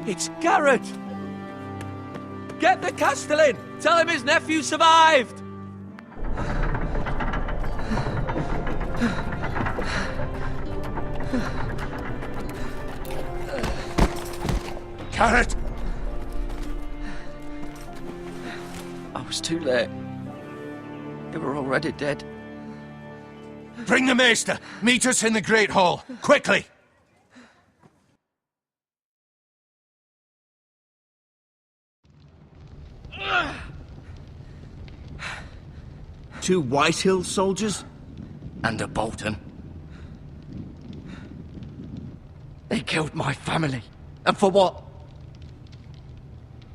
It's Garrett! Get the Castellan! Tell him his nephew survived! Garrett! I was too late. They were already dead. Bring the maester! Meet us in the Great Hall! Quickly! Two Whitehill soldiers? And a Bolton. They killed my family. And for what?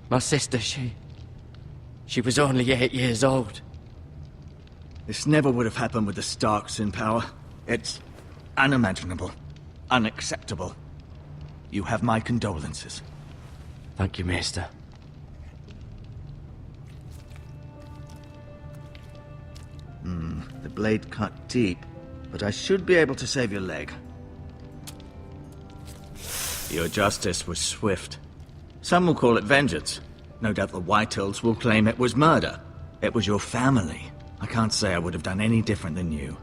My sister, she was only 8 years old. This never would have happened with the Starks in power. It's unimaginable. Unacceptable. You have my condolences. Thank you, Maester. The blade cut deep, but I should be able to save your leg. Your justice was swift. Some will call it vengeance. No doubt the Whitehills will claim it was murder. It was your family. I can't say I would have done any different than you.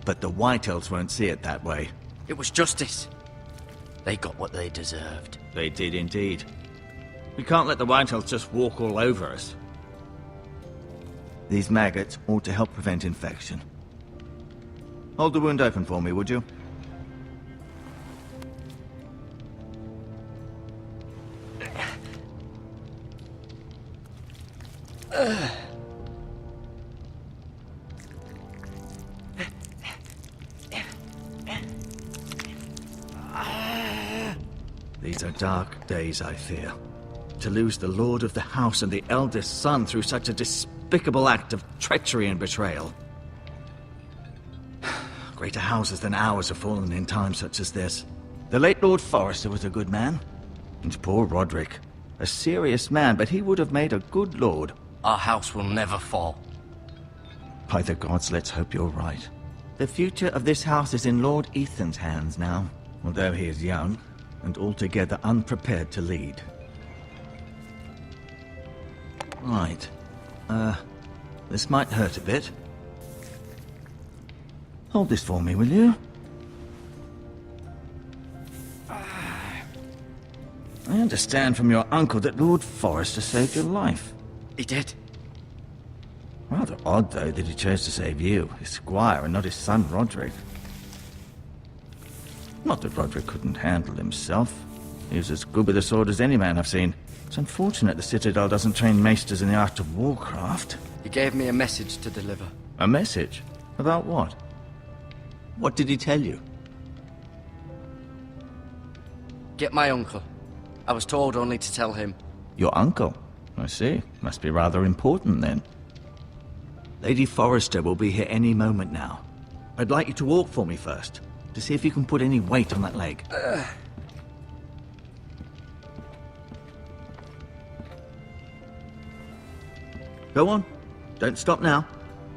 But the Whitehills won't see it that way. It was justice. They got what they deserved. They did indeed. We can't let the Whitehills just walk all over us. These maggots ought to help prevent infection. Hold the wound open for me, would you? These are dark days, I fear. To lose the lord of the house and the eldest son through such a despicable act of treachery and betrayal. Greater houses than ours have fallen in times such as this. The late Lord Forrester was a good man. And poor Roderick. A serious man, but he would have made a good lord. Our house will never fall. By the gods, let's hope you're right. The future of this house is in Lord Ethan's hands now, although he is young and altogether unprepared to lead. Right. This might hurt a bit. Hold this for me, will you? I understand from your uncle that Lord Forrester saved your life. He did. Rather odd, though, that he chose to save you, his squire, and not his son, Roderick. Not that Roderick couldn't handle himself. He was as good with a sword as any man I've seen. It's unfortunate the Citadel doesn't train maesters in the art of warcraft. He gave me a message to deliver. A message? About what? What did he tell you? Get my uncle. I was told only to tell him. Your uncle? I see. Must be rather important, then. Lady Forrester will be here any moment now. I'd like you to walk for me first, to see if you can put any weight on that leg. Go on. Don't stop now.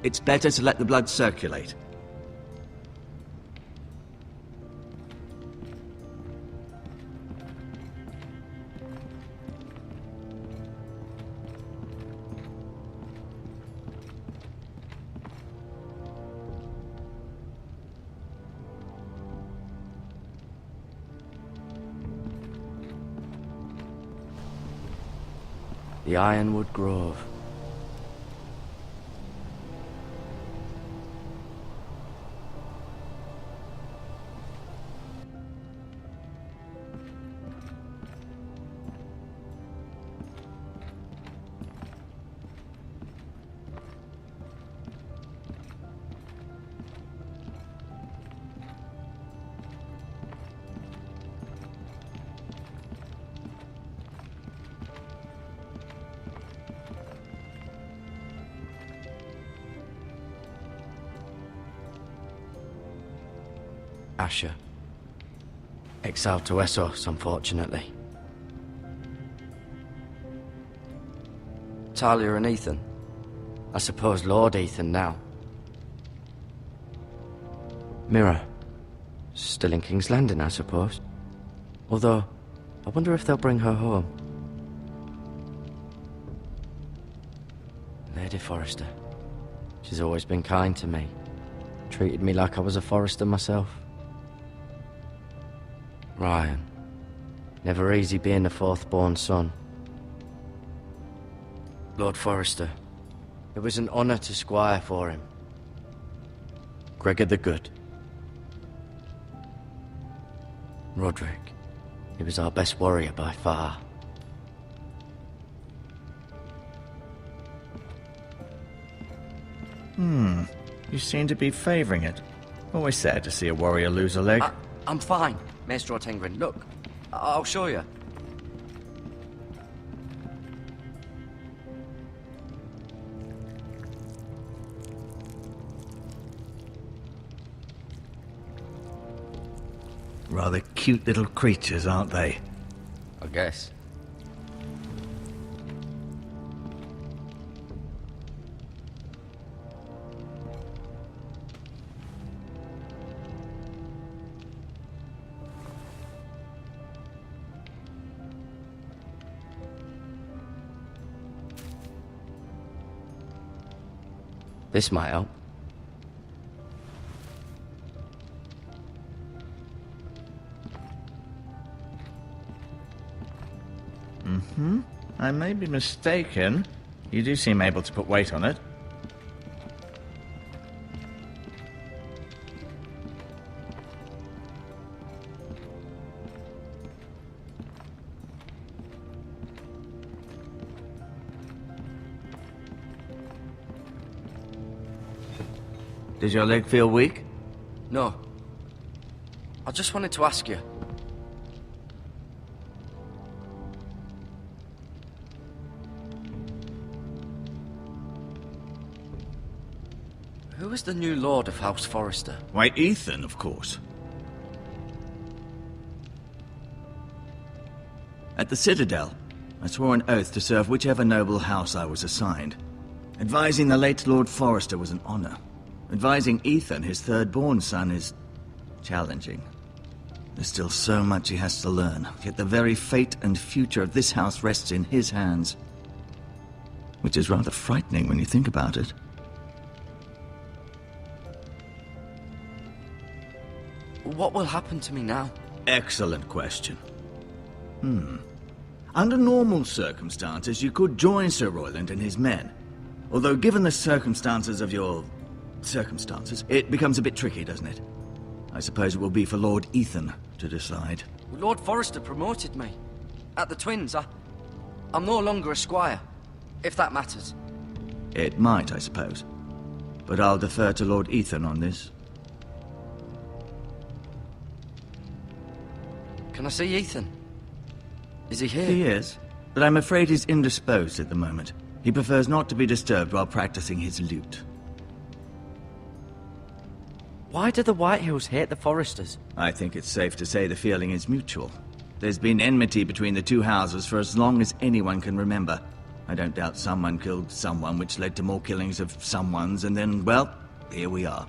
It's better to let the blood circulate. The Ironwood Grove. Asher. Exiled to Westeros, unfortunately. Talia and Ethan. I suppose Lord Ethan now. Mira. Still in King's Landing, I suppose. Although, I wonder if they'll bring her home. Lady Forrester. She's always been kind to me. Treated me like I was a Forrester myself. Ryan. Never easy being the fourth-born son. Lord Forrester. It was an honor to squire for him. Gregor the Good. Roderick. He was our best warrior by far. You seem to be favoring it. Always sad to see a warrior lose a leg. I'm fine, Maestro Tengrin. Look, I'll show you. Rather cute little creatures, aren't they? I guess. This might help. I may be mistaken. You do seem able to put weight on it. Does your leg feel weak? No. I just wanted to ask you. Who is the new Lord of House Forrester? Why, Ethan, of course. At the Citadel, I swore an oath to serve whichever noble house I was assigned. Advising the late Lord Forrester was an honor. Advising Ethan, his third-born son, is challenging. There's still so much he has to learn, yet the very fate and future of this house rests in his hands. Which is rather frightening when you think about it. What will happen to me now? Excellent question. Under normal circumstances, you could join Sir Royland and his men. Although given the circumstances of your... circumstances, it becomes a bit tricky, doesn't it? I suppose it will be for Lord Ethan to decide. Lord Forrester promoted me. At the Twins, I'm no longer a squire, if that matters. It might, I suppose. But I'll defer to Lord Ethan on this. Can I see Ethan? Is he here? He is, but I'm afraid he's indisposed at the moment. He prefers not to be disturbed while practicing his lute. Why do the Whitehills hate the Forresters? I think it's safe to say the feeling is mutual. There's been enmity between the two houses for as long as anyone can remember. I don't doubt someone killed someone, which led to more killings of someones, and then, well, here we are.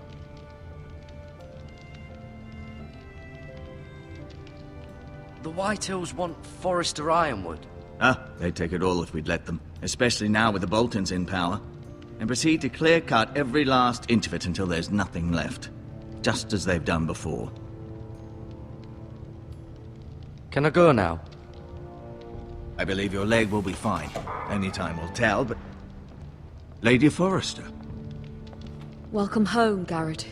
The Whitehills want Forrester Ironwood. They'd take it all if we'd let them, especially now with the Boltons in power, and proceed to clear-cut every last inch of it until there's nothing left, just as they've done before. Can I go now? I believe your leg will be fine. Only time will tell, but... Lady Forrester. Welcome home, Garrett.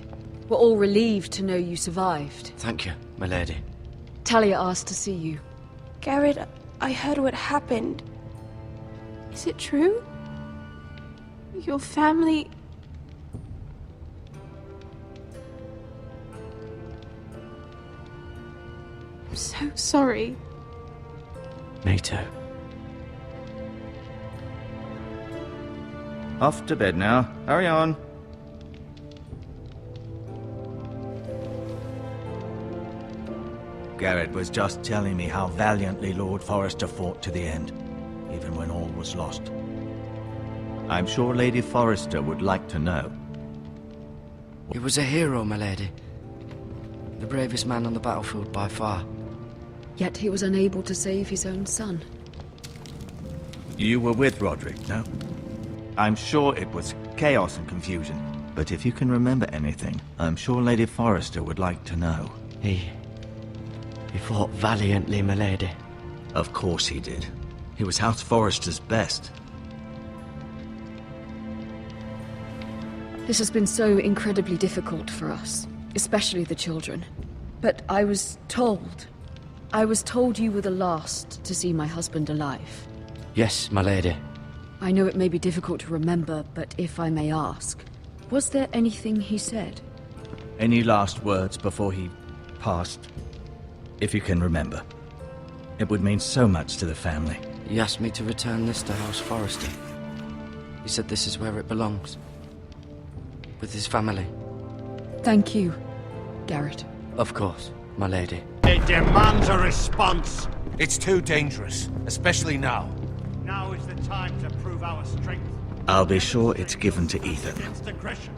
We're all relieved to know you survived. Thank you, my lady. Talia asked to see you. Garrett, I heard what happened. Is it true? Your family... I'm so sorry. Me too. Off to bed now. Hurry on. Garrett was just telling me how valiantly Lord Forrester fought to the end, even when all was lost. I'm sure Lady Forrester would like to know. He was a hero, my lady. The bravest man on the battlefield by far. Yet he was unable to save his own son. You were with Roderick, no? I'm sure it was chaos and confusion, but if you can remember anything, I'm sure Lady Forrester would like to know. He fought valiantly, my lady. Of course he did. He was House Forrester's best. This has been so incredibly difficult for us, especially the children. But I was told you were the last to see my husband alive. Yes, my lady. I know it may be difficult to remember, but if I may ask, was there anything he said? Any last words before he passed? If you can remember. It would mean so much to the family. He asked me to return this to House Forrester. He said this is where it belongs. With his family. Thank you, Garrett. Of course, my lady. It demands a response. It's too dangerous, especially now. Now is the time to prove our strength. I'll be sure it's given to Ethan. Against aggression.